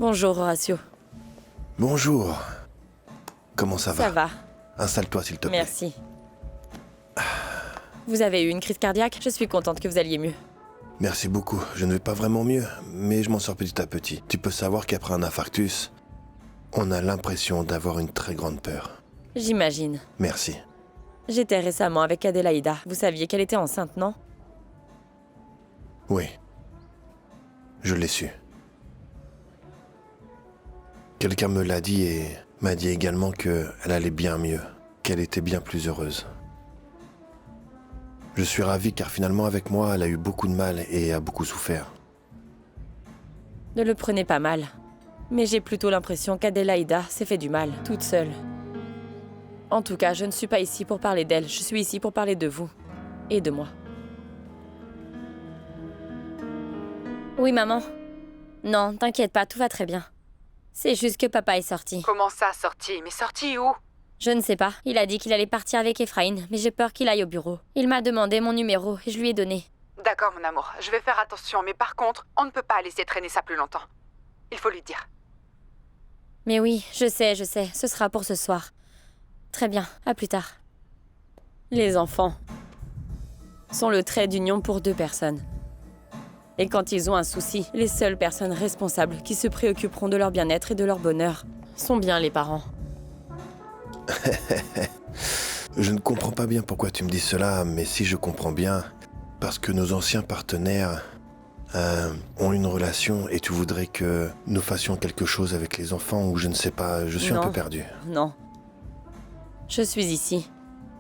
Bonjour, Horatio. Bonjour. Comment ça va? Ça va, Installe-toi, s'il te plaît. merci. Vous avez eu une crise cardiaque? Je suis contente que vous alliez mieux. Merci beaucoup. Je ne vais pas vraiment mieux, mais je m'en sors petit à petit. Tu peux savoir qu'après un infarctus, on a l'impression d'avoir une très grande peur. J'imagine. Merci. J'étais récemment avec Adélaïda. Vous saviez qu'elle était enceinte, non? Oui. Je l'ai su. Quelqu'un me l'a dit et m'a dit également qu'elle allait bien mieux, qu'elle était bien plus heureuse. Je suis ravi car finalement avec moi, elle a eu beaucoup de mal et a beaucoup souffert. Ne le prenez pas mal. Mais j'ai plutôt l'impression qu'Adélaïda s'est fait du mal, toute seule. En tout cas, je ne suis pas ici pour parler d'elle. Je suis ici pour parler de vous. Et de moi. Oui, maman. Non, t'inquiète pas, tout va très bien. C'est juste que papa est sorti. Comment ça, sorti? Mais sorti où? Je ne sais pas. Il a dit qu'il allait partir avec Ephraim, mais j'ai peur qu'il aille au bureau. Il m'a demandé mon numéro et je lui ai donné. D'accord, mon amour, je vais faire attention, mais par contre, on ne peut pas laisser traîner ça plus longtemps. Il faut lui dire. Mais oui, je sais, ce sera pour ce soir. Très bien, à plus tard. Les enfants sont le trait d'union pour deux personnes. Et quand ils ont un souci, les seules personnes responsables qui se préoccuperont de leur bien-être et de leur bonheur sont bien les parents. Je ne comprends pas bien pourquoi tu me dis cela, mais si je comprends bien, parce que nos anciens partenaires ont une relation et tu voudrais que nous fassions quelque chose avec les enfants ou je ne sais pas, je suis un peu perdu. Non. Je suis ici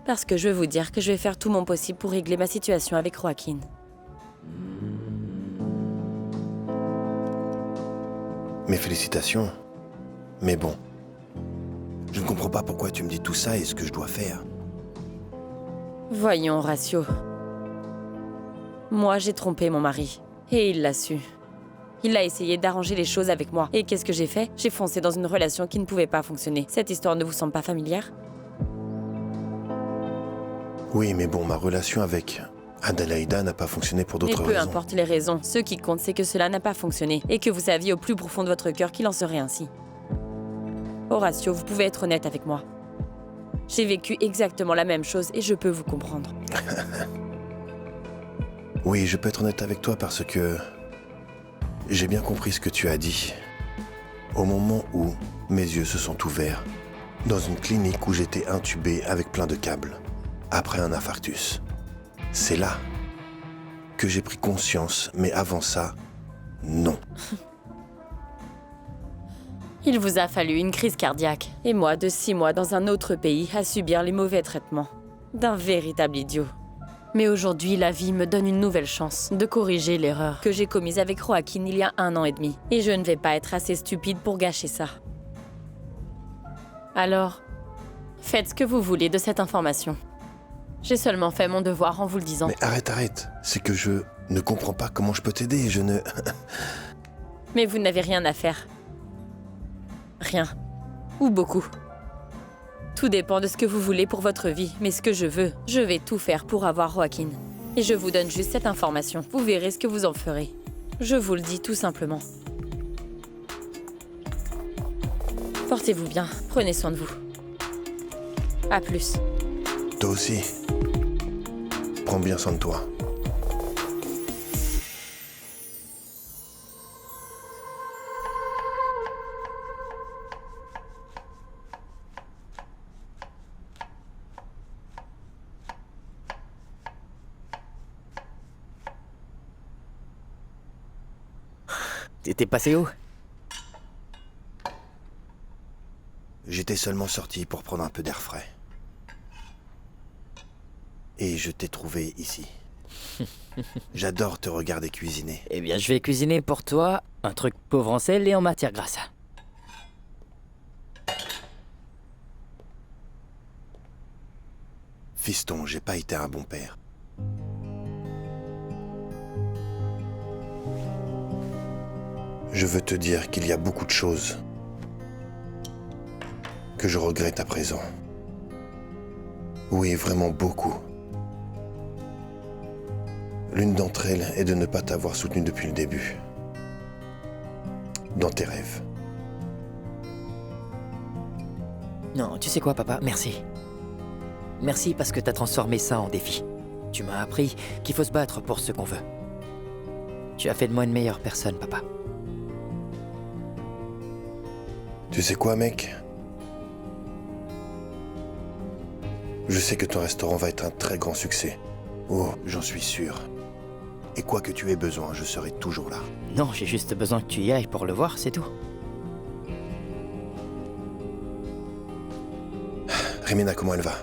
parce que je veux vous dire que je vais faire tout mon possible pour régler ma situation avec Joaquin. Mes félicitations. Mais bon, je ne comprends pas pourquoi tu me dis tout ça et ce que je dois faire. Voyons, Horatio. Moi, j'ai trompé mon mari. Et il l'a su. Il a essayé d'arranger les choses avec moi. Et qu'est-ce que j'ai fait? J'ai foncé dans une relation qui ne pouvait pas fonctionner. Cette histoire ne vous semble pas familière? Oui, mais bon, ma relation avec Adélaïda n'a pas fonctionné pour d'autres raisons. raisons. Peu importe les raisons. Ce qui compte, c'est que cela n'a pas fonctionné. Et que vous saviez au plus profond de votre cœur qu'il en serait ainsi. Horatio, vous pouvez être honnête avec moi. J'ai vécu exactement la même chose et je peux vous comprendre. Oui, je peux être honnête avec toi parce que j'ai bien compris ce que tu as dit. Au moment où mes yeux se sont ouverts, dans une clinique où j'étais intubé avec plein de câbles, après un infarctus. C'est là que j'ai pris conscience, mais avant ça, non. Il vous a fallu une crise cardiaque, et moi de 6 mois dans un autre pays à subir les mauvais traitements d'un véritable idiot. Mais aujourd'hui, la vie me donne une nouvelle chance de corriger l'erreur que j'ai commise avec Joaquin il y a 1 an et demi. Et je ne vais pas être assez stupide pour gâcher ça. Alors, faites ce que vous voulez de cette information. J'ai seulement fait mon devoir en vous le disant. Mais arrête. C'est que je ne comprends pas comment je peux t'aider, je ne... Mais vous n'avez rien à faire. Rien. Ou beaucoup. Tout dépend de ce que vous voulez pour votre vie, mais ce que je veux, je vais tout faire pour avoir Joaquin. Et je vous donne juste cette information. Vous verrez ce que vous en ferez. Je vous le dis tout simplement. Portez-vous bien, prenez soin de vous. À plus. Toi aussi. Prends bien soin de toi. T'es passé où? J'étais seulement sorti pour prendre un peu d'air frais. Et je t'ai trouvé ici. J'adore te regarder cuisiner. Eh bien, je vais cuisiner pour toi un truc pauvre en sel et en matière grasse. Fiston, j'ai pas été un bon père. Je veux te dire qu'il y a beaucoup de choses que je regrette à présent. Oui, vraiment beaucoup. L'une d'entre elles est de ne pas t'avoir soutenu depuis le début. Dans tes rêves. Non, tu sais quoi, papa? Merci. Merci parce que t'as transformé ça en défi. Tu m'as appris qu'il faut se battre pour ce qu'on veut. Tu as fait de moi une meilleure personne, papa. Tu sais quoi, mec? Je sais que ton restaurant va être un très grand succès. Oh, j'en suis sûr. Et quoi que tu aies besoin, je serai toujours là. Non, j'ai juste besoin que tu y ailles pour le voir, c'est tout. Remina, comment elle va?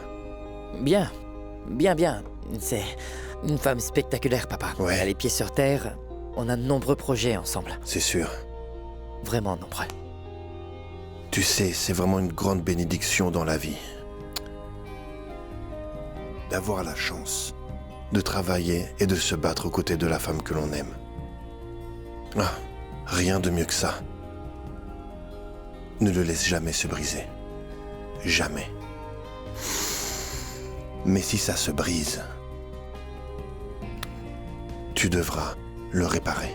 Bien. Bien, bien. C'est une femme spectaculaire, papa. Ouais. Elle a les pieds sur terre. On a de nombreux projets ensemble. C'est sûr. Vraiment nombreux. Tu sais, c'est vraiment une grande bénédiction dans la vie. D'avoir la chance de travailler et de se battre aux côtés de la femme que l'on aime. Ah, rien de mieux que ça. Ne le laisse jamais se briser. Jamais. Mais si ça se brise, tu devras le réparer.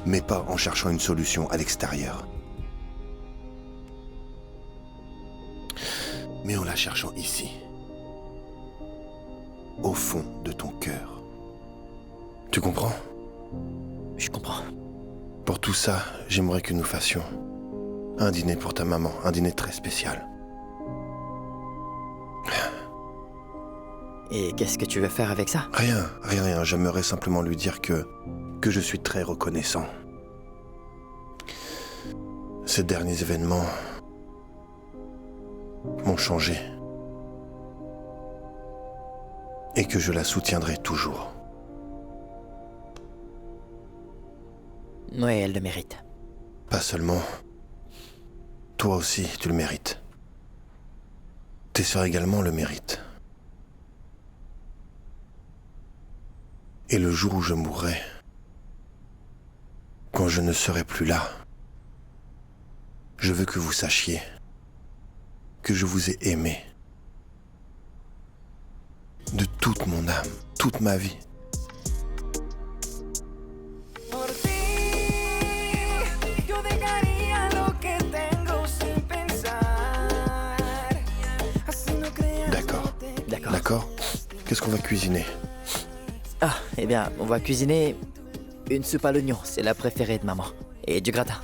Mais pas en cherchant une solution à l'extérieur. Mais en la cherchant ici. Au fond de ton cœur. Tu comprends? Je comprends. Pour tout ça, j'aimerais que nous fassions un dîner pour ta maman, un dîner très spécial. Et qu'est-ce que tu veux faire avec ça? Rien. J'aimerais simplement lui dire que je suis très reconnaissant. Ces derniers événements m'ont changé. Et que je la soutiendrai toujours. Ouais, elle le mérite. Pas seulement. Toi aussi, tu le mérites. Tes sœurs également le méritent. Et le jour où je mourrai, quand je ne serai plus là, je veux que vous sachiez que je vous ai aimé. De toute mon âme, toute ma vie. D'accord. Qu'est-ce qu'on va cuisiner? Ah, eh bien, on va cuisiner une soupe à l'oignon. C'est la préférée de maman. Et du gratin.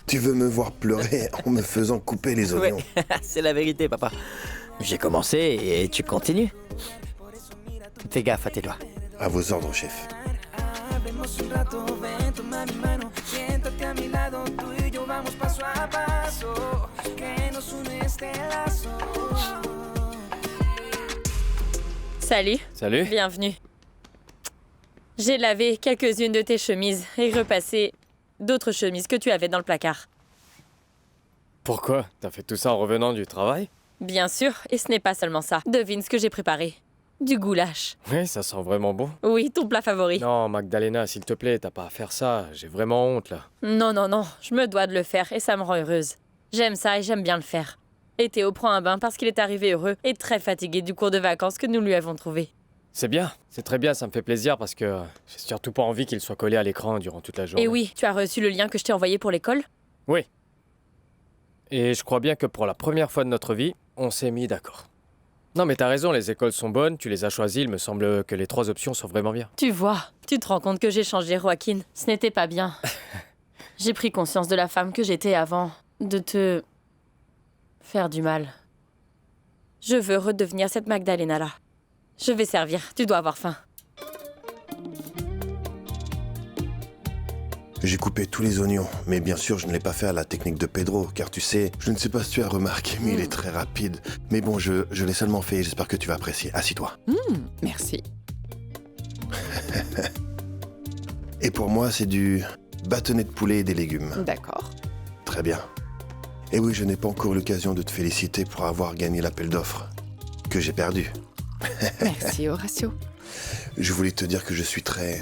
Tu veux me voir pleurer en me faisant couper les oignons? Ouais, c'est la vérité, papa. J'ai commencé et tu continues. Fais gaffe à tes doigts. À vos ordres, chef. Salut. Salut. Bienvenue. J'ai lavé quelques-unes de tes chemises et repassé d'autres chemises que tu avais dans le placard. Pourquoi? T'as fait tout ça en revenant du travail? Bien sûr, et ce n'est pas seulement ça. Devine ce que j'ai préparé. Du goulash. Oui, ça sent vraiment bon. Oui, ton plat favori. Non, Magdalena, s'il te plaît, t'as pas à faire ça. J'ai vraiment honte, là. Non, je me dois de le faire et ça me rend heureuse. J'aime ça et j'aime bien le faire. Et Théo prend un bain parce qu'il est arrivé heureux et très fatigué du cours de vacances que nous lui avons trouvé. C'est bien, c'est très bien, ça me fait plaisir parce que j'ai surtout pas envie qu'il soit collé à l'écran durant toute la journée. Et oui, tu as reçu le lien que je t'ai envoyé pour l'école? Oui. Et je crois bien que pour la première fois de notre vie, on s'est mis d'accord. Non mais t'as raison, les écoles sont bonnes, tu les as choisies, il me semble que les 3 options sont vraiment bien. Tu vois, tu te rends compte que j'ai changé, Joaquin. Ce n'était pas bien. J'ai pris conscience de la femme que j'étais avant, de te faire du mal. Je veux redevenir cette Magdalena-là. Je vais servir, tu dois avoir faim. J'ai coupé tous les oignons, mais bien sûr, je ne l'ai pas fait à la technique de Pedro, car tu sais, je ne sais pas si tu as remarqué, mais il est très rapide. Mais bon, je l'ai seulement fait et j'espère que tu vas apprécier. Assis-toi. Merci. Et pour moi, c'est du bâtonnet de poulet et des légumes. D'accord. Très bien. Et oui, je n'ai pas encore eu l'occasion de te féliciter pour avoir gagné l'appel d'offres, que j'ai perdu. Merci, Horacio. Je voulais te dire que je suis très...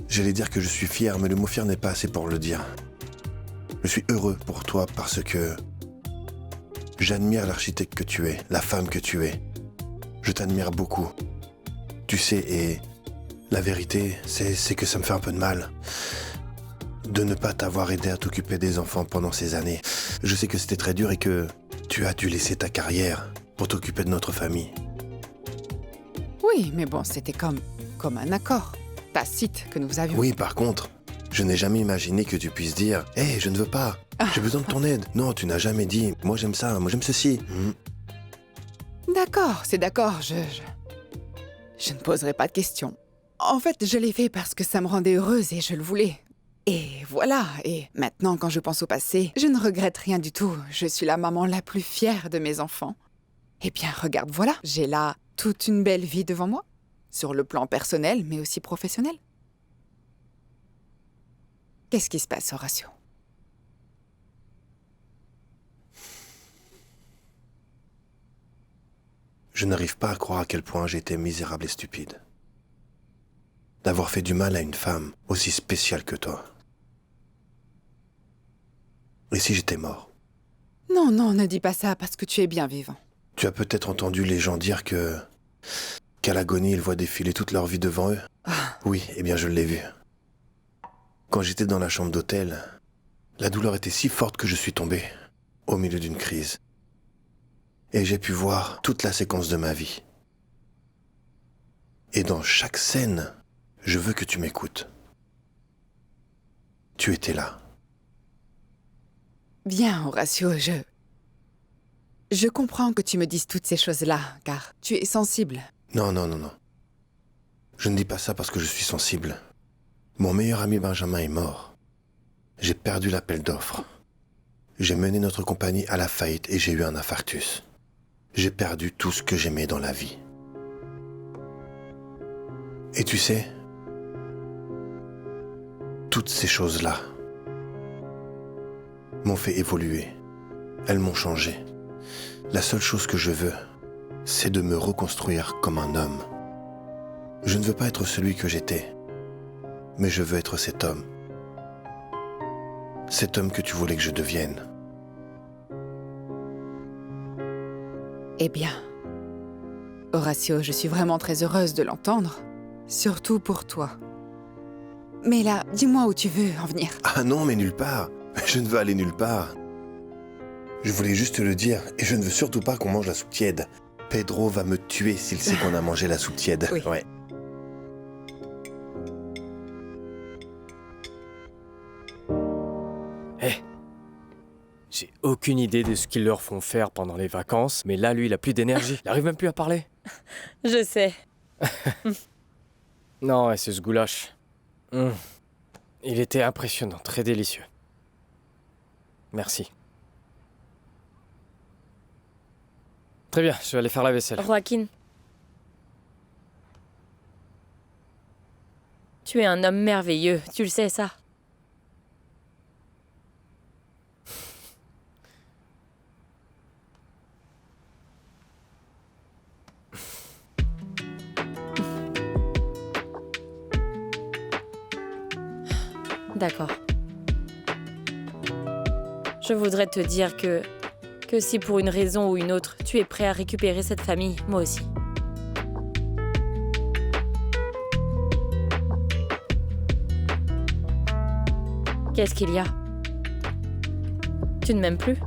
J'allais dire que je suis fier, mais le mot fier n'est pas assez pour le dire. Je suis heureux pour toi parce que j'admire l'architecte que tu es, la femme que tu es. Je t'admire beaucoup. Tu sais, et la vérité, c'est que ça me fait un peu de mal. de ne pas t'avoir aidé à t'occuper des enfants pendant ces années. Je sais que c'était très dur et que tu as dû laisser ta carrière pour t'occuper de notre famille. Oui, mais bon, c'était comme un accord tacite que nous avions. Oui, par contre, je n'ai jamais imaginé que tu puisses dire « Hé, je ne veux pas, j'ai besoin de ton aide ». Non, tu n'as jamais dit « Moi j'aime ça, moi j'aime ceci ». D'accord, c'est d'accord, je ne poserai pas de questions. En fait, je l'ai fait parce que ça me rendait heureuse et je le voulais. Et voilà, et maintenant quand je pense au passé, je ne regrette rien du tout. Je suis la maman la plus fière de mes enfants. Eh bien, regarde, voilà, j'ai là toute une belle vie devant moi, sur le plan personnel, mais aussi professionnel. Qu'est-ce qui se passe, Horatio? Je n'arrive pas à croire à quel point j'étais misérable et stupide. D'avoir fait du mal à une femme aussi spéciale que toi. Et si j'étais mort? Non, non, ne dis pas ça parce que tu es bien vivant. Tu as peut-être entendu les gens dire qu'à l'agonie, ils voient défiler toute leur vie devant eux. Oui, eh bien je l'ai vu. Quand j'étais dans la chambre d'hôtel, la douleur était si forte que je suis tombé au milieu d'une crise. Et j'ai pu voir toute la séquence de ma vie. Et dans chaque scène, je veux que tu m'écoutes. Tu étais là. Bien, Horatio, je comprends que tu me dises toutes ces choses-là, car tu es sensible. Non, non, non, non. Je ne dis pas ça parce que je suis sensible. Mon meilleur ami Benjamin est mort. J'ai perdu l'appel d'offres. J'ai mené notre compagnie à la faillite et j'ai eu un infarctus. J'ai perdu tout ce que j'aimais dans la vie. Et tu sais, toutes ces choses-là m'ont fait évoluer. Elles m'ont changé. La seule chose que je veux, c'est de me reconstruire comme un homme. Je ne veux pas être celui que j'étais, mais je veux être cet homme. Cet homme que tu voulais que je devienne. Eh bien, Horatio, je suis vraiment très heureuse de l'entendre, surtout pour toi. Mais là, dis-moi où tu veux en venir. Ah non, mais nulle part. Je ne veux aller nulle part. Je voulais juste te le dire, et je ne veux surtout pas qu'on mange la soupe tiède. Pedro va me tuer s'il sait qu'on a mangé la soupe tiède. Oui. Ouais. Hé, j'ai aucune idée de ce qu'ils leur font faire pendant les vacances, mais là, lui, il a plus d'énergie. Il arrive même plus à parler. Je sais. Non, et c'est ce goulash. Il était impressionnant, très délicieux. Merci. Très bien, je vais aller faire la vaisselle. Joaquin. Tu es un homme merveilleux, tu le sais ça. D'accord. Je voudrais te dire que si pour une raison ou une autre, tu es prêt à récupérer cette famille, moi aussi. Qu'est-ce qu'il y a? Tu ne m'aimes plus?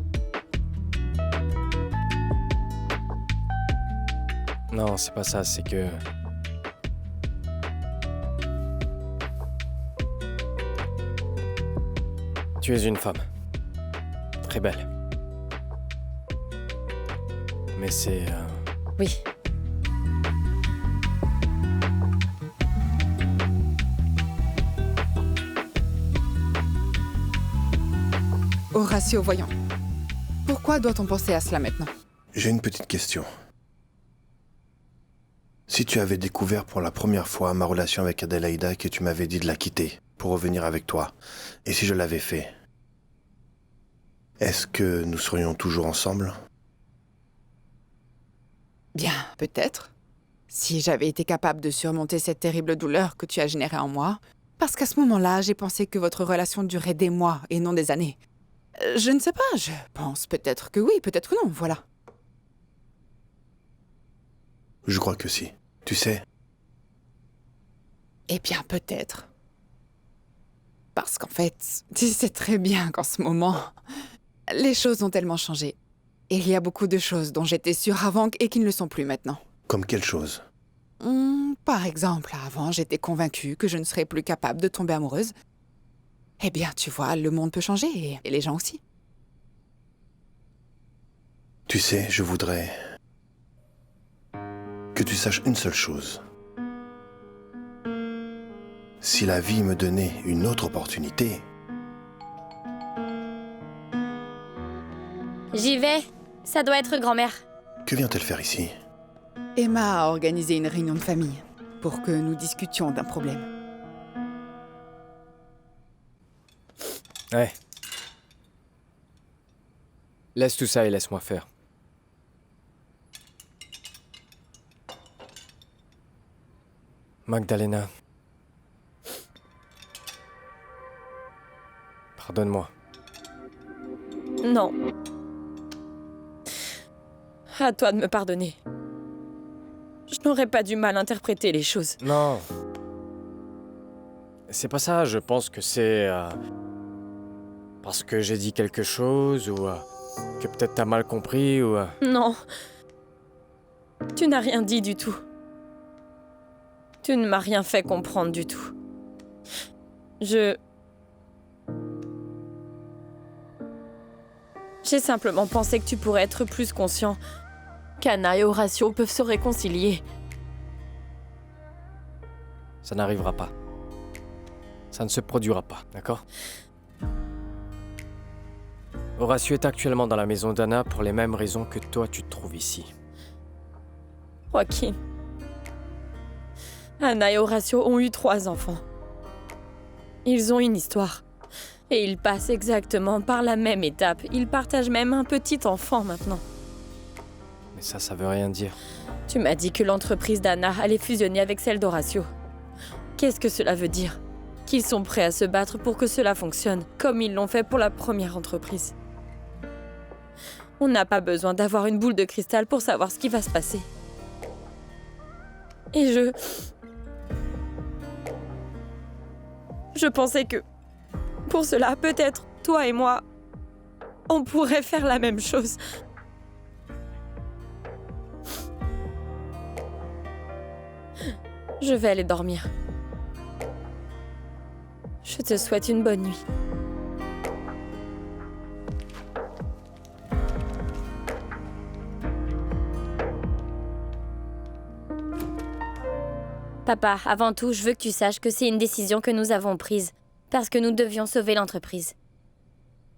Non, c'est pas ça, c'est que... Tu es une femme. Très belle. Mais c'est... Oui. Horatio, voyons. Pourquoi doit-on penser à cela maintenant? J'ai une petite question. Si tu avais découvert pour la première fois ma relation avec Adélaïda et que tu m'avais dit de la quitter pour revenir avec toi, et si je l'avais fait, est-ce que nous serions toujours ensemble? Bien, peut-être. Si j'avais été capable de surmonter cette terrible douleur que tu as générée en moi, parce qu'à ce moment-là, j'ai pensé que votre relation durait des mois et non des années. Je ne sais pas, je pense peut-être que oui, peut-être que non, voilà. Je crois que si. Tu sais, Eh bien, peut-être. Parce qu'en fait, tu sais très bien qu'en ce moment, les choses ont tellement changé. Et il y a beaucoup de choses dont j'étais sûre avant et qui ne le sont plus maintenant. Comme quelle chose? Par exemple, avant, j'étais convaincue que je ne serais plus capable de tomber amoureuse. Eh bien, tu vois, le monde peut changer et les gens aussi. Tu sais, je voudrais que tu saches une seule chose. Si la vie me donnait une autre opportunité, J'y vais. Ça doit être grand-mère. que vient-elle faire ici? Emma a organisé une réunion de famille pour que nous discutions d'un problème. Ouais. Laisse tout ça et laisse-moi faire. Magdalena. Pardonne-moi. Non. À toi de me pardonner. Je n'aurais pas dû mal interpréter les choses. Non. C'est pas ça, je pense que c'est... parce que j'ai dit quelque chose ou... que peut-être t'as mal compris ou... Non. Tu n'as rien dit du tout. Tu ne m'as rien fait comprendre du tout. J'ai simplement pensé que tu pourrais être plus conscient qu'Anna et Horatio peuvent se réconcilier. Ça n'arrivera pas. Ça ne se produira pas, d'accord? Horatio est actuellement dans la maison d'Anna pour les mêmes raisons que toi tu te trouves ici. Joaquin. Anna et Horatio ont eu 3 enfants. Ils ont une histoire. Et ils passent exactement par la même étape. Ils partagent même un petit enfant maintenant. Mais ça veut rien dire. Tu m'as dit que l'entreprise d'Anna allait fusionner avec celle d'Horatio. Qu'est-ce que cela veut dire? Qu'ils sont prêts à se battre pour que cela fonctionne, comme ils l'ont fait pour la première entreprise. On n'a pas besoin d'avoir une boule de cristal pour savoir ce qui va se passer. Et je pensais que, pour cela, peut-être, toi et moi, on pourrait faire la même chose. Je vais aller dormir. Je te souhaite une bonne nuit. Papa, avant tout, je veux que tu saches que c'est une décision que nous avons prise. Parce que nous devions sauver l'entreprise.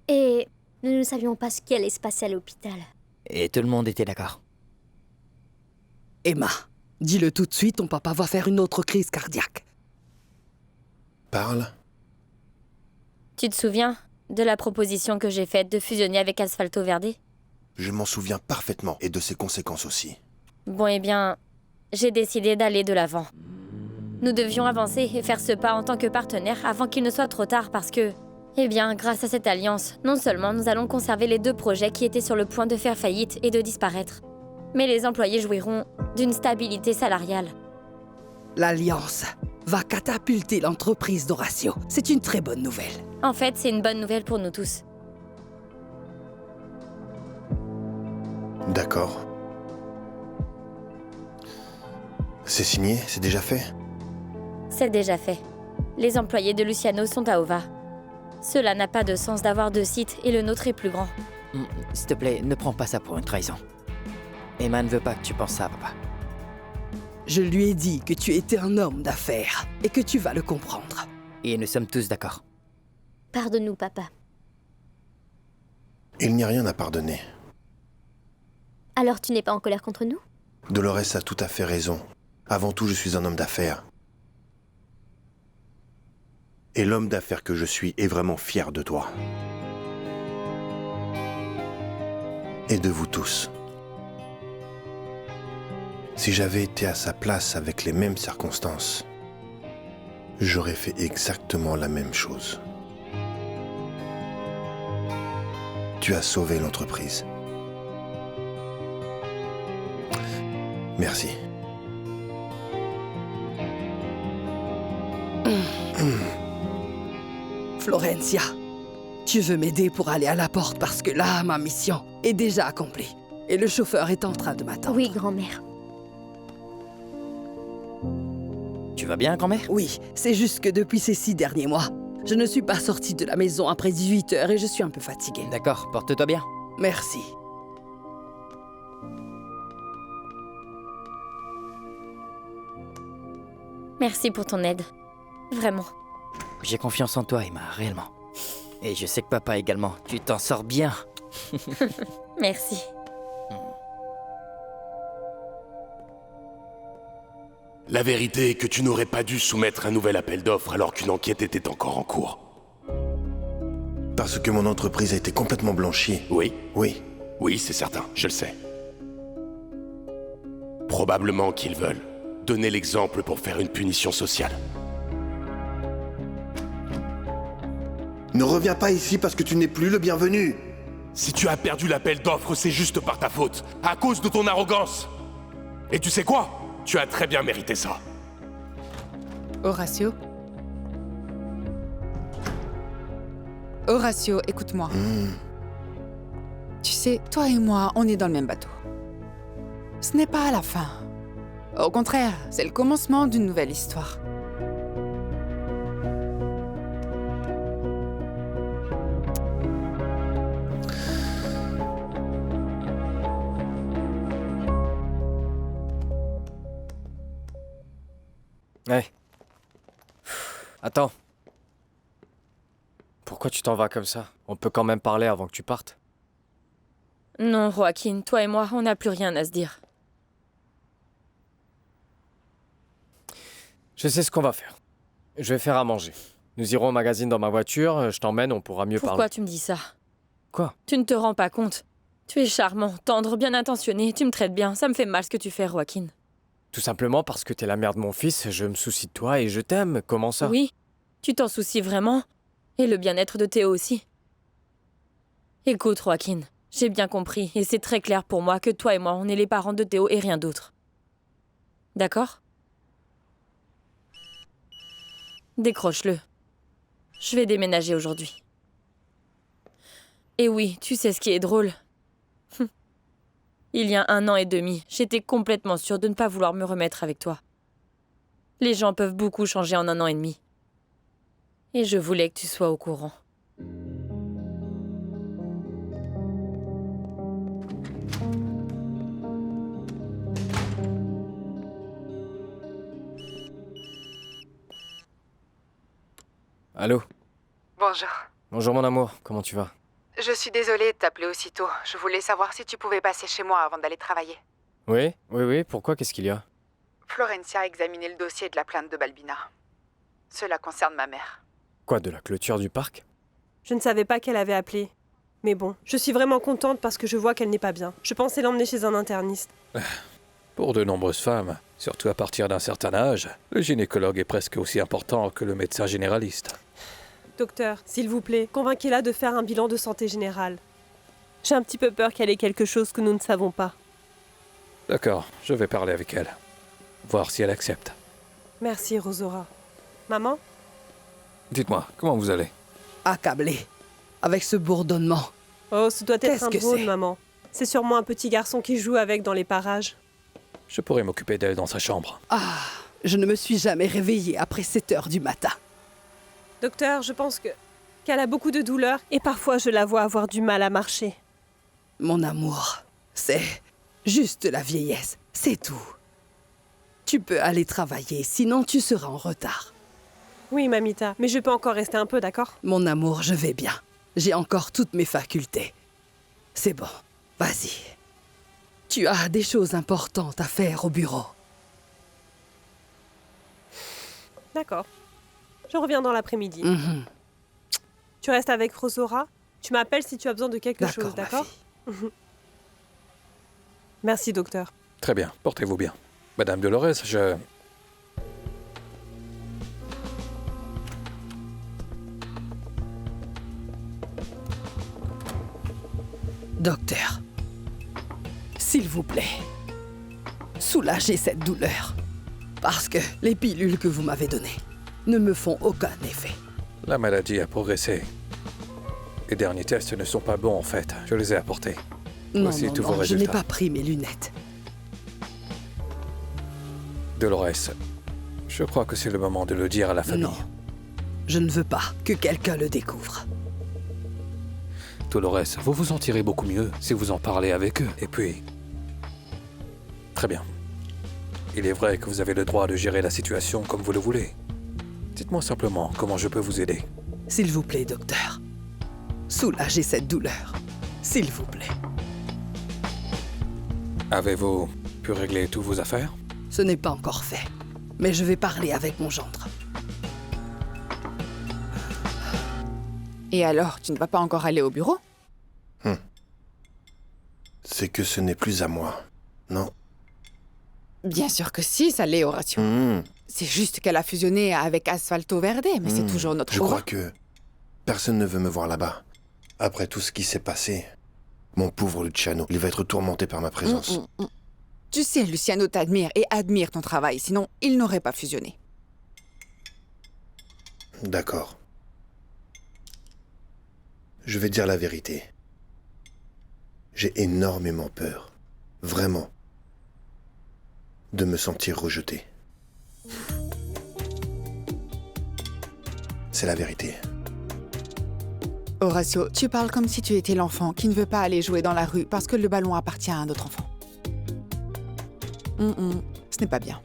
Et nous ne savions pas ce qui allait se passer à l'hôpital. Et tout le monde était d'accord. Emma, dis-le tout de suite, ton papa va faire une autre crise cardiaque. Parle. Tu te souviens de la proposition que j'ai faite de fusionner avec Asfalto Verde? Je m'en souviens parfaitement et de ses conséquences aussi. Bon, eh bien, j'ai décidé d'aller de l'avant. Nous devions avancer et faire ce pas en tant que partenaires avant qu'il ne soit trop tard parce que... Eh bien, grâce à cette alliance, non seulement nous allons conserver les 2 projets qui étaient sur le point de faire faillite et de disparaître, mais les employés jouiront d'une stabilité salariale. L'Alliance va catapulter l'entreprise d'Horatio. C'est une très bonne nouvelle. En fait, c'est une bonne nouvelle pour nous tous. D'accord. C'est signé, c'est déjà fait? C'est déjà fait. Les employés de Luciano sont à Ova. Cela n'a pas de sens d'avoir 2 sites et le nôtre est plus grand. S'il te plaît, ne prends pas ça pour une trahison. Emma ne veut pas que tu penses ça à papa. Je lui ai dit que tu étais un homme d'affaires et que tu vas le comprendre. Et nous sommes tous d'accord. Pardonne-nous, papa. Il n'y a rien à pardonner. Alors tu n'es pas en colère contre nous? Dolores a tout à fait raison. Avant tout, je suis un homme d'affaires. Et l'homme d'affaires que je suis est vraiment fier de toi. Et de vous tous. Si j'avais été à sa place avec les mêmes circonstances, j'aurais fait exactement la même chose. Tu as sauvé l'entreprise. Merci. Florencia, tu veux m'aider pour aller à la porte parce que là, ma mission est déjà accomplie. Et le chauffeur est en train de m'attendre. Oui, grand-mère. Tu vas bien, grand-mère? Oui, c'est juste que depuis ces 6 derniers mois, je ne suis pas sortie de la maison après 18 heures et je suis un peu fatiguée. D'accord, porte-toi bien. Merci. Merci pour ton aide. Vraiment. J'ai confiance en toi, Emma, réellement. Et je sais que papa également. Tu t'en sors bien. Merci. La vérité est que tu n'aurais pas dû soumettre un nouvel appel d'offres alors qu'une enquête était encore en cours. Parce que mon entreprise a été complètement blanchie. Oui? Oui. Oui, c'est certain, je le sais. Probablement qu'ils veulent donner l'exemple pour faire une punition sociale. Ne reviens pas ici parce que tu n'es plus le bienvenu. Si tu as perdu l'appel d'offres, c'est juste par ta faute, à cause de ton arrogance. Et tu sais quoi? Tu as très bien mérité ça. Horatio? Horatio, écoute-moi. Tu sais, toi et moi, on est dans le même bateau. Ce n'est pas la fin. Au contraire, c'est le commencement d'une nouvelle histoire. Ouais. Attends. Pourquoi tu t'en vas comme ça? On peut quand même parler avant que tu partes. Non, Joaquin, toi et moi, on n'a plus rien à se dire. Je sais ce qu'on va faire. Je vais faire à manger. Nous irons au magazine dans ma voiture, je t'emmène, on pourra mieux Pourquoi parler. tu me dis ça? Quoi? Tu ne te rends pas compte. Tu es charmant, tendre, bien intentionné, tu me traites bien. Ça me fait mal ce que tu fais, Joaquin. Tout simplement parce que t'es la mère de mon fils, je me soucie de toi et je t'aime. Comment ça? Oui, tu t'en soucies vraiment. Et le bien-être de Théo aussi. Écoute, Joaquin, j'ai bien compris, et c'est très clair pour moi que toi et moi, on est les parents de Théo et rien d'autre. D'accord? Décroche-le. Je vais déménager aujourd'hui. Et oui, tu sais ce qui est drôle. Il y a 1 an et demi, j'étais complètement sûre de ne pas vouloir me remettre avec toi. Les gens peuvent beaucoup changer en 1 an et demi. Et je voulais que tu sois au courant. Allô? Bonjour. Bonjour mon amour, comment tu vas? Je suis désolée de t'appeler aussitôt. Je voulais savoir si tu pouvais passer chez moi avant d'aller travailler. Oui, pourquoi? Qu'est-ce qu'il y a? Florencia a examiné le dossier de la plainte de Balbina. Cela concerne ma mère. Quoi, de la clôture du parc? Je ne savais pas qu'elle avait appelé. Mais bon, je suis vraiment contente parce que je vois qu'elle n'est pas bien. Je pensais l'emmener chez un interniste. Pour de nombreuses femmes, surtout à partir d'un certain âge, le gynécologue est presque aussi important que le médecin généraliste. Docteur, s'il vous plaît, convainquez-la de faire un bilan de santé générale. J'ai un petit peu peur qu'elle ait quelque chose que nous ne savons pas. D'accord, je vais parler avec elle. Voir si elle accepte. Merci, Rosora. Maman? Dites-moi, comment vous allez? Accablé. Avec ce bourdonnement. Oh, ce doit être Qu'est-ce un que drone, c'est? maman. C'est sûrement un petit garçon qui joue avec dans les parages. Je pourrais m'occuper d'elle dans sa chambre. Ah, je ne me suis jamais réveillée après 7 heures du matin. Docteur, je pense qu'elle a beaucoup de douleurs et parfois je la vois avoir du mal à marcher. Mon amour, c'est juste la vieillesse, c'est tout. Tu peux aller travailler, sinon tu seras en retard. Oui, mamita, mais je peux encore rester un peu, d'accord? Mon amour, je vais bien. J'ai encore toutes mes facultés. C'est bon, vas-y. Tu as des choses importantes à faire au bureau. D'accord. Je reviens dans l'après-midi. Mhm. Tu restes avec Rosora? Tu m'appelles si tu as besoin de quelque chose, ma d'accord? fille. Merci, docteur. Très bien, portez-vous bien. Madame Dolores, je... Docteur, s'il vous plaît, soulagez cette douleur. Parce que les pilules que vous m'avez données ne me font aucun effet. La maladie a progressé. Les derniers tests ne sont pas bons en fait. Je les ai apportés. Non, Voici non, tous vos non, je n'ai résultats. pas pris mes lunettes. Dolores, je crois que c'est le moment de le dire à la famille. Non. Je ne veux pas que quelqu'un le découvre. Dolores, vous vous sentirez beaucoup mieux si vous en parlez avec eux. Et puis... Très bien. Il est vrai que vous avez le droit de gérer la situation comme vous le voulez. Dites-moi simplement comment je peux vous aider. S'il vous plaît, docteur. Soulagez cette douleur. S'il vous plaît. Avez-vous pu régler toutes vos affaires? Ce n'est pas encore fait. Mais je vais parler avec mon gendre. Et alors, tu ne vas pas encore aller au bureau? C'est que ce n'est plus à moi. Non. Bien sûr que si, ça l'est, Horatio. C'est juste qu'elle a fusionné avec Asfalto Verde, mais c'est toujours notre Je Aura. crois que personne ne veut me voir là-bas. Après tout ce qui s'est passé, mon pauvre Luciano, il va être tourmenté par ma présence. Tu sais, Luciano t'admire et admire ton travail, sinon il n'aurait pas fusionné. D'accord. Je vais dire la vérité. J'ai énormément peur. Vraiment. De me sentir rejeté. C'est la vérité. Horatio, tu parles comme si tu étais l'enfant qui ne veut pas aller jouer dans la rue parce que le ballon appartient à un autre enfant. Ce n'est pas bien.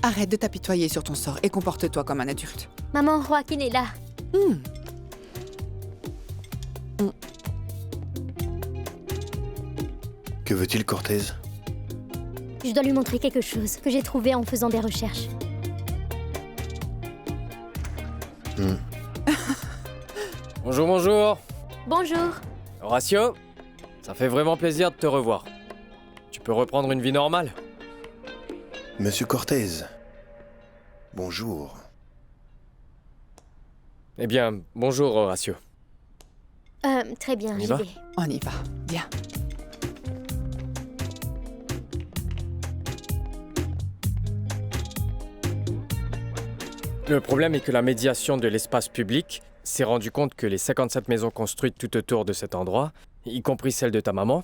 Arrête de t'apitoyer sur ton sort et comporte-toi comme un adulte. Maman, Joaquin est là. Que veut-il, Cortez? Je dois lui montrer quelque chose que j'ai trouvé en faisant des recherches. Bonjour, bonjour. Bonjour. Horatio, ça fait vraiment plaisir de te revoir. Tu peux reprendre une vie normale? Monsieur Cortez. Bonjour. Eh bien, bonjour, Horatio. Très bien, On y j'y va? vais. On y va. Bien. Le problème est que la médiation de l'espace public s'est rendu compte que les 57 maisons construites tout autour de cet endroit, y compris celle de ta maman,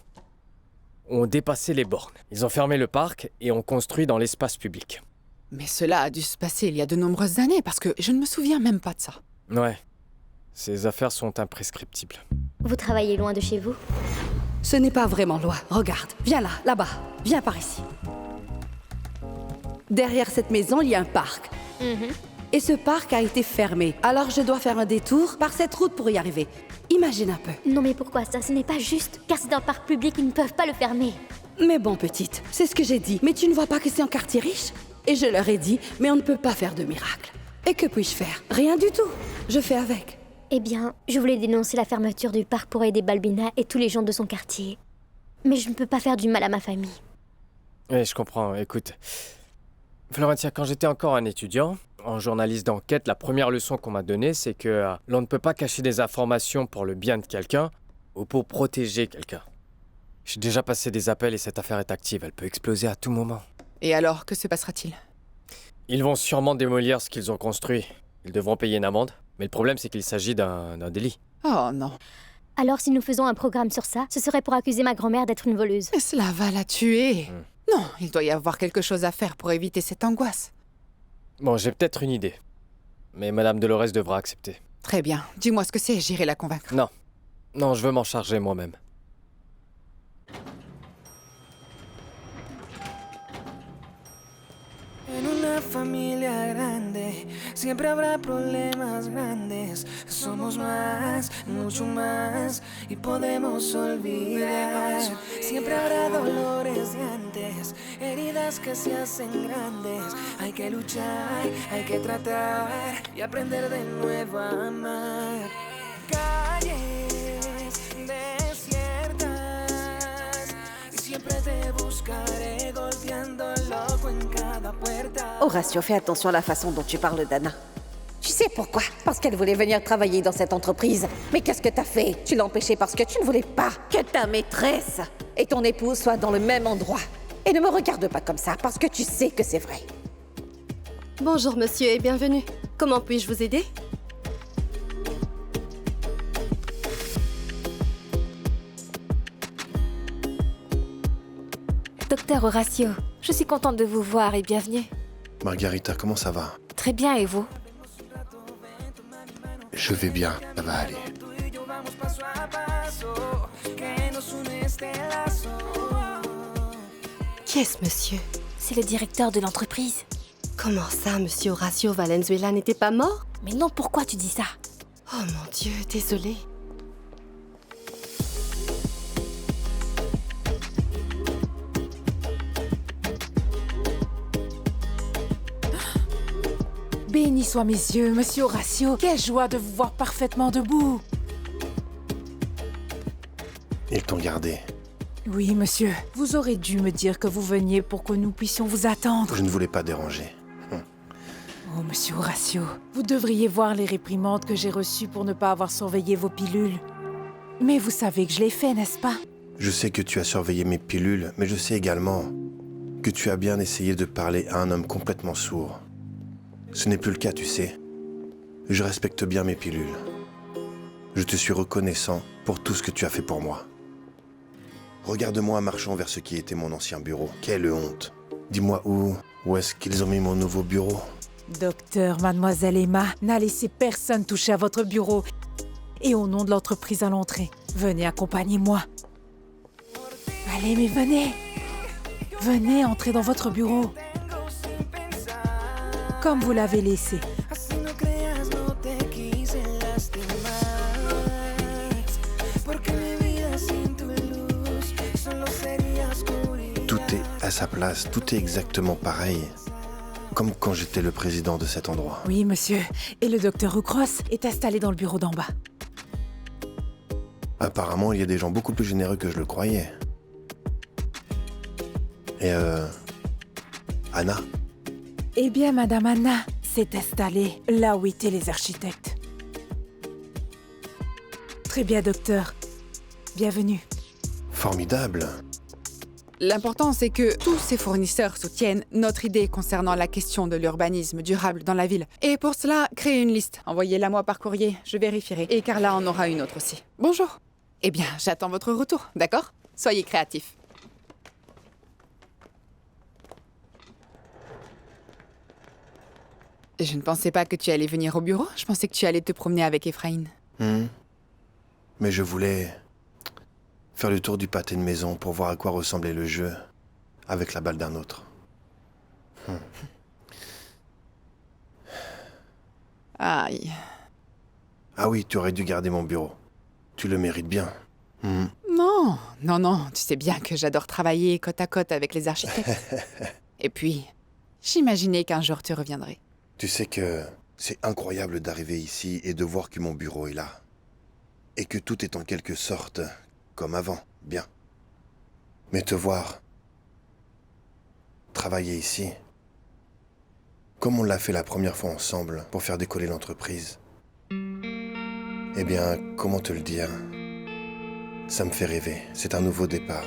ont dépassé les bornes. Ils ont fermé le parc et ont construit dans l'espace public. Mais cela a dû se passer il y a de nombreuses années parce que je ne me souviens même pas de ça. Ouais. Ces affaires sont imprescriptibles. Vous travaillez loin de chez vous? Ce n'est pas vraiment loin. Regarde, viens là, là-bas. Viens par ici. Derrière cette maison, il y a un parc. Et ce parc a été fermé. Alors je dois faire un détour par cette route pour y arriver. Imagine un peu. Non mais pourquoi ça? Ce n'est pas juste. Car c'est un parc public, ils ne peuvent pas le fermer. Mais bon, petite, c'est ce que j'ai dit. Mais tu ne vois pas que c'est un quartier riche? Et je leur ai dit, mais on ne peut pas faire de miracle. Et que puis-je faire? Rien du tout. Je fais avec. Eh bien, je voulais dénoncer la fermeture du parc pour aider Balbina et tous les gens de son quartier. Mais je ne peux pas faire du mal à ma famille. Oui, je comprends. Écoute, Florentia, quand j'étais encore un étudiant, en journaliste d'enquête, la première leçon qu'on m'a donnée, c'est que l'on ne peut pas cacher des informations pour le bien de quelqu'un ou pour protéger quelqu'un. J'ai déjà passé des appels et cette affaire est active. Elle peut exploser à tout moment. Et alors, que se passera-t-il? Ils vont sûrement démolir ce qu'ils ont construit. Ils devront payer une amende. Mais le problème, c'est qu'il s'agit d'un délit. Oh non. Alors si nous faisons un programme sur ça, ce serait pour accuser ma grand-mère d'être une voleuse. Mais cela va la tuer. Non, il doit y avoir quelque chose à faire pour éviter cette angoisse. Bon, j'ai peut-être une idée. Mais Madame Dolores devra accepter. Très bien. Dis-moi ce que c'est, j'irai la convaincre. Non. Non, je veux m'en charger moi-même. En una familia grande siempre habrá problemas grandes. Somos más, mucho más y podemos olvidar. Siempre habrá dolores de antes, heridas que se hacen grandes. Hay que luchar, hay que tratar y aprender de nuevo a amar. Calles desiertas y siempre te buscaré golpeando loco en cada puerta. Horatio, fais attention à la façon dont tu parles d'Anna. Tu sais pourquoi? Parce qu'elle voulait venir travailler dans cette entreprise. Mais qu'est-ce que t'as fait? Tu l'as empêchée parce que tu ne voulais pas que ta maîtresse et ton épouse soient dans le même endroit. Et ne me regarde pas comme ça, parce que tu sais que c'est vrai. Bonjour monsieur et bienvenue. Comment puis-je vous aider? Docteur Horacio, je suis contente de vous voir et bienvenue. Margarita, comment ça va? Très bien, et vous? Je vais bien, ça va aller. Qui est-ce, monsieur? C'est le directeur de l'entreprise. Comment ça, monsieur Horacio Valenzuela n'était pas mort? Mais non, pourquoi tu dis ça? Oh mon Dieu, désolée. Bénis soient mes yeux, monsieur Horacio. Quelle joie de vous voir parfaitement debout. Ils t'ont gardé. Oui, monsieur. Vous aurez dû me dire que vous veniez pour que nous puissions vous attendre. Je ne voulais pas déranger. Oh, monsieur Horacio, vous devriez voir les réprimandes que j'ai reçues pour ne pas avoir surveillé vos pilules. Mais vous savez que je l'ai fait, n'est-ce pas? Je sais que tu as surveillé mes pilules, mais je sais également que tu as bien essayé de parler à un homme complètement sourd. Ce n'est plus le cas, tu sais. Je respecte bien mes pilules. Je te suis reconnaissant pour tout ce que tu as fait pour moi. Regarde-moi marchant vers ce qui était mon ancien bureau. Quelle honte. Dis-moi où est-ce qu'ils ont mis mon nouveau bureau? Docteur, mademoiselle Emma n'a laissé personne toucher à votre bureau. Et au nom de l'entreprise à l'entrée, venez, accompagnez-moi. Allez, mais venez. Venez entrer dans votre bureau. Comme vous l'avez laissé. Tout est à sa place, tout est exactement pareil. Comme quand j'étais le président de cet endroit. Oui, monsieur. Et le docteur Rucros est installé dans le bureau d'en bas. Apparemment, il y a des gens beaucoup plus généreux que je le croyais. Et Anna? Eh bien, Madame Anna s'est installée là où étaient les architectes. Très bien, docteur. Bienvenue. Formidable. L'important, c'est que tous ces fournisseurs soutiennent notre idée concernant la question de l'urbanisme durable dans la ville. Et pour cela, créez une liste. Envoyez-la moi par courrier, je vérifierai. Et Carla en aura une autre aussi. Bonjour. Eh bien, j'attends votre retour, d'accord? Soyez créatifs. Je ne pensais pas que tu allais venir au bureau. Je pensais que tu allais te promener avec Ephraim. Mais je voulais faire le tour du pâté de maison pour voir à quoi ressemblait le jeu avec la balle d'un autre. Aïe. Ah oui, tu aurais dû garder mon bureau. Tu le mérites bien. Non, tu sais bien que j'adore travailler côte à côte avec les architectes. Et puis, j'imaginais qu'un jour tu reviendrais. Tu sais que c'est incroyable d'arriver ici et de voir que mon bureau est là. Et que tout est en quelque sorte comme avant, bien. Mais te voir travailler ici, comme on l'a fait la première fois ensemble pour faire décoller l'entreprise, eh bien, comment te le dire? Ça me fait rêver, c'est un nouveau départ.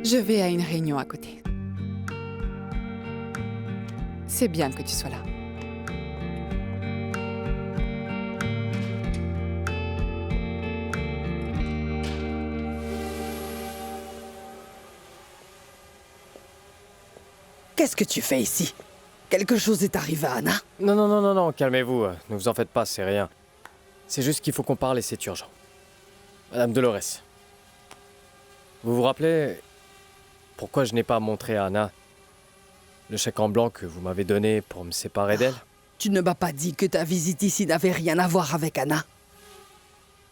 Je vais à une réunion à côté. C'est bien que tu sois là. Qu'est-ce que tu fais ici? Quelque chose est arrivé à Anna? Non, calmez-vous. Ne vous en faites pas, c'est rien. C'est juste qu'il faut qu'on parle et c'est urgent. Madame Dolores, vous vous rappelez pourquoi je n'ai pas montré à Anna le chèque en blanc que vous m'avez donné pour me séparer d'elle? Tu ne m'as pas dit que ta visite ici n'avait rien à voir avec Anna?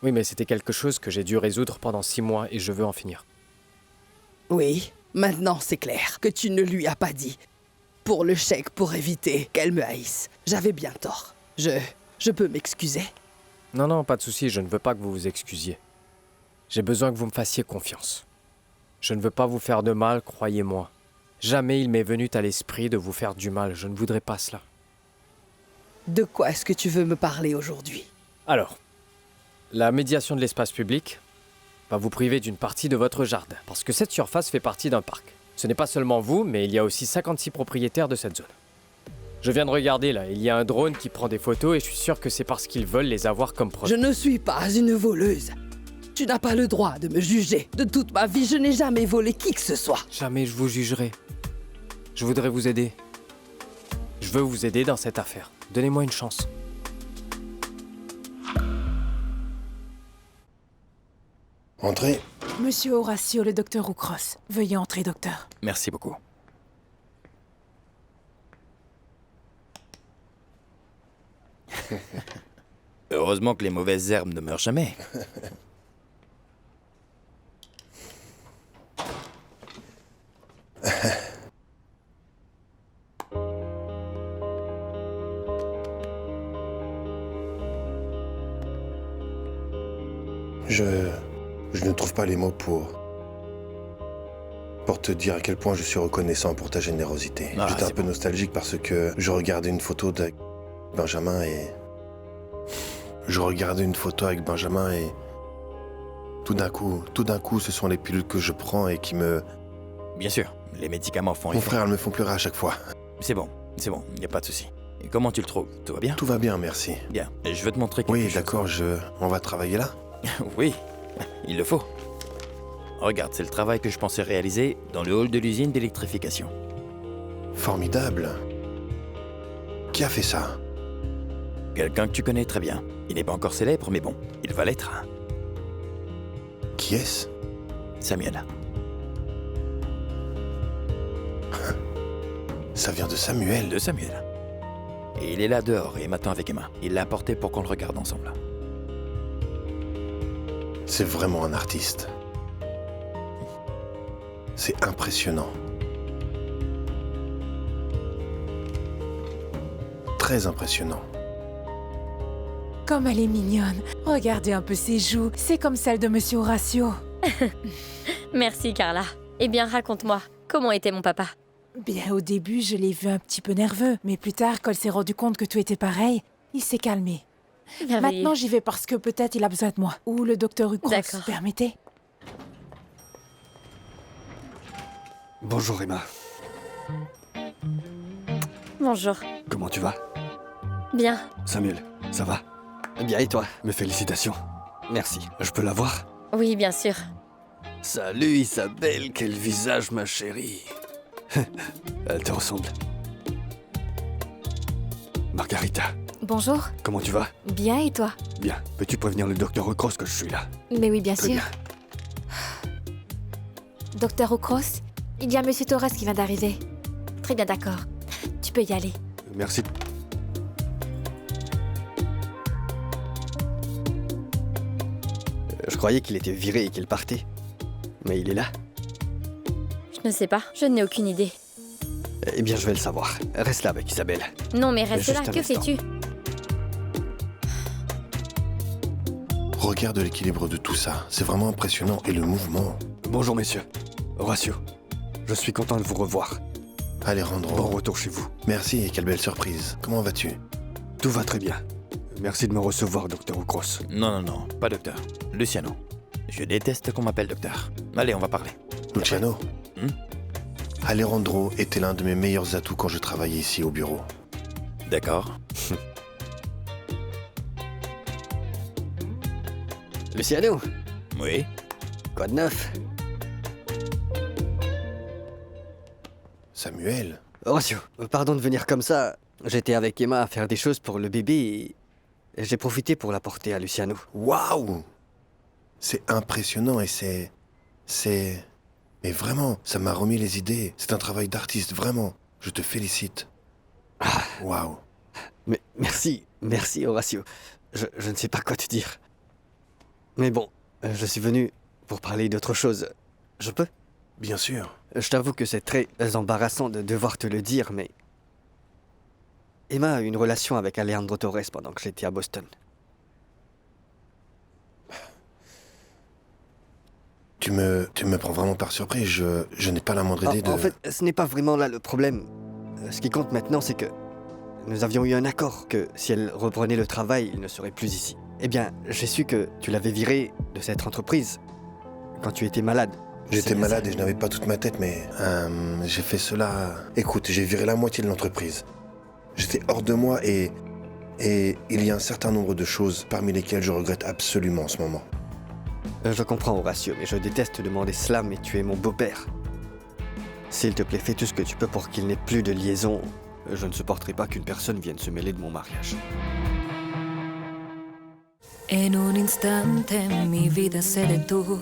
Oui, mais c'était quelque chose que j'ai dû résoudre pendant 6 mois et je veux en finir. Oui, maintenant c'est clair que tu ne lui as pas dit. Pour le chèque, pour éviter qu'elle me haïsse. J'avais bien tort. Je peux m'excuser? Non, pas de souci, je ne veux pas que vous vous excusiez. J'ai besoin que vous me fassiez confiance. Je ne veux pas vous faire de mal, croyez-moi. Jamais il m'est venu à l'esprit de vous faire du mal, je ne voudrais pas cela. De quoi est-ce que tu veux me parler aujourd'hui? Alors, la médiation de l'espace public va vous priver d'une partie de votre jardin, parce que cette surface fait partie d'un parc. Ce n'est pas seulement vous, mais il y a aussi 56 propriétaires de cette zone. Je viens de regarder là, il y a un drone qui prend des photos et je suis sûr que c'est parce qu'ils veulent les avoir comme preuve. Je ne suis pas une voleuse. Tu n'as pas le droit de me juger. De toute ma vie, je n'ai jamais volé qui que ce soit. Jamais je vous jugerai. Je voudrais vous aider. Je veux vous aider dans cette affaire. Donnez-moi une chance. Entrez. Monsieur Horacio, le docteur Roucros. Veuillez entrer, docteur. Merci beaucoup. Heureusement que les mauvaises herbes ne meurent jamais. Je ne trouve pas les mots pour te dire à quel point je suis reconnaissant pour ta générosité. Ah, J'étais un peu bon. nostalgique parce que je regardais une photo de Benjamin et... Je regardais une photo avec Benjamin et... Tout d'un coup, ce sont les pilules que je prends et qui me... Bien sûr, les médicaments font Mon effet. frère, elles me font pleurer à chaque fois. C'est bon, y a pas de souci. Et comment tu le trouves? Tout va bien? Tout va bien, merci. Bien, et je veux te montrer quelque Oui, chose. d'accord, on va travailler là? Oui, il le faut. Regarde, c'est le travail que je pensais réaliser dans le hall de l'usine d'électrification. Formidable. Qui a fait ça? Quelqu'un que tu connais très bien. Il n'est pas encore célèbre, mais bon, il va l'être. Qui est-ce? Samuel. Ça vient de Samuel. De Samuel. Et il est là dehors et m'attend avec Emma. Il l'a apporté pour qu'on le regarde ensemble. C'est vraiment un artiste. C'est impressionnant. Très impressionnant. Comme elle est mignonne. Regardez un peu ses joues. C'est comme celle de Monsieur Horacio. Merci, Carla. Eh bien, raconte-moi, comment était mon papa? Bien, au début, je l'ai vu un petit peu nerveux. Mais plus tard, quand il s'est rendu compte que tout était pareil, il s'est calmé. Merveilleux. Maintenant, j'y vais parce que peut-être il a besoin de moi. Ou le docteur Hucros, D'accord. permettez? Bonjour Emma, Bonjour. comment tu vas? Bien. Samuel, ça va? Bien et toi? Mes félicitations. Merci. Je peux la voir? Oui, bien sûr. Salut Isabelle, quel visage ma chérie. Elle te ressemble. Margarita, Bonjour. comment tu vas? Bien et toi? Bien. Peux-tu prévenir le docteur Recross que je suis là? Mais oui, bien Très sûr. bien. Docteur Ocros, il y a Monsieur Torres qui vient d'arriver. Très bien, d'accord. Tu peux y aller. Merci. Je croyais qu'il était viré et qu'il partait. Mais il est là. Je ne sais pas, je n'ai aucune idée. Eh bien, je vais le savoir. Reste là avec Isabelle. Non, mais reste Juste là, un que instant. fais-tu? Regarde l'équilibre de tout ça. C'est vraiment impressionnant. Et le mouvement. Bonjour, messieurs. Horacio, je suis content de vous revoir. Alejandro. Bon retour chez vous. Merci et quelle belle surprise. Comment vas-tu? Tout va très bien. Merci de me recevoir, docteur Ocros. Non, pas docteur. Luciano. Je déteste qu'on m'appelle docteur. Allez, on va parler. Luciano. Alejandro était l'un de mes meilleurs atouts quand je travaillais ici au bureau. D'accord. Luciano. Oui. Quoi de neuf? Samuel. Horacio, pardon de venir comme ça. J'étais avec Emma à faire des choses pour le bébé et j'ai profité pour l'apporter à Luciano. Waouh! C'est impressionnant et Mais vraiment, ça m'a remis les idées. C'est un travail d'artiste, vraiment. Je te félicite. Waouh. Mais merci Horacio. Je ne sais pas quoi te dire. Mais bon, je suis venu pour parler d'autre chose. Je peux? Bien sûr. Je t'avoue que c'est très embarrassant de devoir te le dire, mais... Emma a eu une relation avec Alejandro Torres pendant que j'étais à Boston. Tu me prends vraiment par surprise. Je n'ai pas la moindre idée de... En fait, ce n'est pas vraiment là le problème. Ce qui compte maintenant, c'est que nous avions eu un accord que si elle reprenait le travail, il ne serait plus ici. Eh bien, j'ai su que tu l'avais viré de cette entreprise quand tu étais malade. J'étais malade et je n'avais pas toute ma tête, mais j'ai fait cela... Écoute, j'ai viré la moitié de l'entreprise. J'étais hors de moi et il y a un certain nombre de choses parmi lesquelles je regrette absolument en ce moment. Je comprends, Horatio, mais je déteste demander cela, mais tu es mon beau-père. S'il te plaît, fais tout ce que tu peux pour qu'il n'ait plus de liaison. Je ne supporterai pas qu'une personne vienne se mêler de mon mariage. En un instante mi vida se detuvo,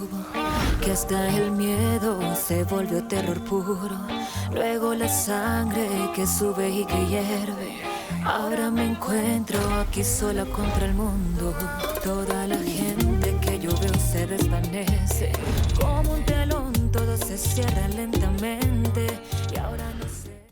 que hasta el miedo se volvió terror puro. Luego la sangre que sube y que hierve. Ahora me encuentro aquí sola contra el mundo. Toda la gente que yo veo se desvanece. Como un telón todo se cierra lentamente. Y ahora